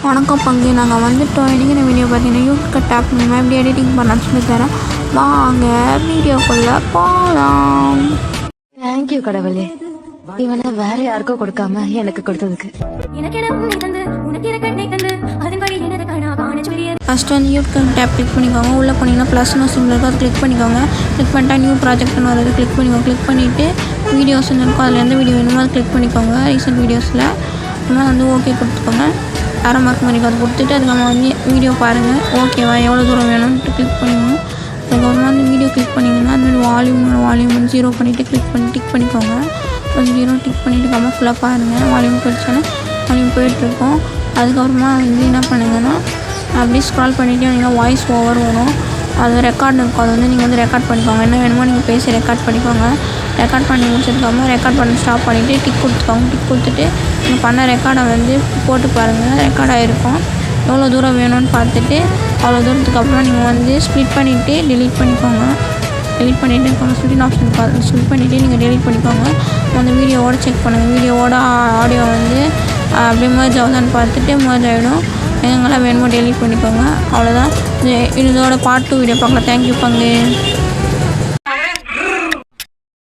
வணக்கம் பங்கு, நாங்கள் வந்துட்டோம். இன்றைக்கி இந்த வீடியோ பார்த்தீங்கன்னா யூடியூப் டேப் மூலமாக எப்படி எடிட்டிங் பண்ணலான்னு சொல்லி தரேன். வாங்க வீடியோக்குள்ளே போகலாம். தேங்க்யூ கடவுளே, இவனை வேற யாருக்கும் கொடுக்காம எனக்கு கொடுத்ததுக்கு. ஃபஸ்ட்டு வந்து யூடியூப் டேப் கிளிக் பண்ணிக்கோங்க. உள்ளே போனீங்கன்னா ப்ளஸ்னு சிம்பிள் இருக்கும், அது கிளிக் பண்ணிக்கோங்க. கிளிக் பண்ணிட்டா நியூ ப்ராஜெக்ட்னு வருது, கிளிக் பண்ணிக்கோங்க. கிளிக் பண்ணிவிட்டு வீடியோஸ்ன்னு இருக்கும், அதில் எந்த வீடியோ வேணுமோ அதை கிளிக் பண்ணிக்கோங்க. ரீசெண்ட் வீடியோஸில் நம்ம வந்து ஓகே கொடுத்துக்கோங்க. அரை மார்க் மாதிரி அதை கொடுத்துட்டு அதுக்கு நம்ம வந்து வீடியோ பாருங்கள். ஓகேவா, எவ்வளோ தூரம் வேணும்ன்ட்டு கிளிக் பண்ணிக்கணும். அதுக்கப்புறமா வந்து வீடியோ கிளிக் பண்ணிங்கன்னா அந்த வால்யூம் வந்து 0 பண்ணிவிட்டு டிக் பண்ணிக்கோங்க. கொஞ்சம் 0 டிக் பண்ணிவிட்டு அப்புறமா ஃபுல்லாக பாருங்கள். வால்யூம் போயிடுச்சுன்னா வால்யூம் போயிட்டுருக்கோம். அதுக்கப்புறமா வந்து என்ன பண்ணுங்கன்னா அப்படியே ஸ்க்ரால் பண்ணிவிட்டு வந்தீங்கன்னா வாய்ஸ் ஓவர் வரும். அது ரெக்கார்டு இருக்கும், அது வந்து நீங்கள் வந்து ரெக்கார்ட் பண்ணிக்கோங்க. என்ன வேணுமோ நீங்கள் பேசி ரெக்கார்ட் பண்ணிக்கோங்க. ரெக்கார்ட் பண்ணி முடிச்சதுக்கப்புறமா ரெக்கார்ட் பண்ணி ஸ்டாப் பண்ணிவிட்டு டிக் கொடுத்துக்கோங்க. டிக் கொடுத்துட்டு நீங்கள் பண்ண ரெக்கார்டை வந்து போட்டு பாருங்கள். ரெக்கார்ட் ஆகிருக்கும். எவ்வளோ தூரம் வேணும்னு பார்த்துட்டு அவ்வளோ தூரத்துக்கு அப்புறம் நீங்கள் வந்து ஸ்ப்ளிட் பண்ணிவிட்டு டெலீட் பண்ணிக்கோங்க. டெலீட் பண்ணிவிட்டு ஸ்ப்ளிட் ஆப்ஷன் ஸ்ப்ளிட் பண்ணிவிட்டு நீங்கள் டெலீட் பண்ணிக்கோங்க. அந்த வீடியோவோட செக் பண்ணுங்கள். வீடியோவோட ஆடியோ வந்து அப்படியே மர்ஜ் ஆகுதான்னு பார்த்துட்டு மர்ஜ் ஆகிடும். எங்கெங்கெல்லாம் வேணுமோ டெலீட் பண்ணிக்கோங்க. அவ்வளோதான். இதோட பார்ட் 2 வீடியோ பார்க்கலாம். தேங்க்யூ பங்கு.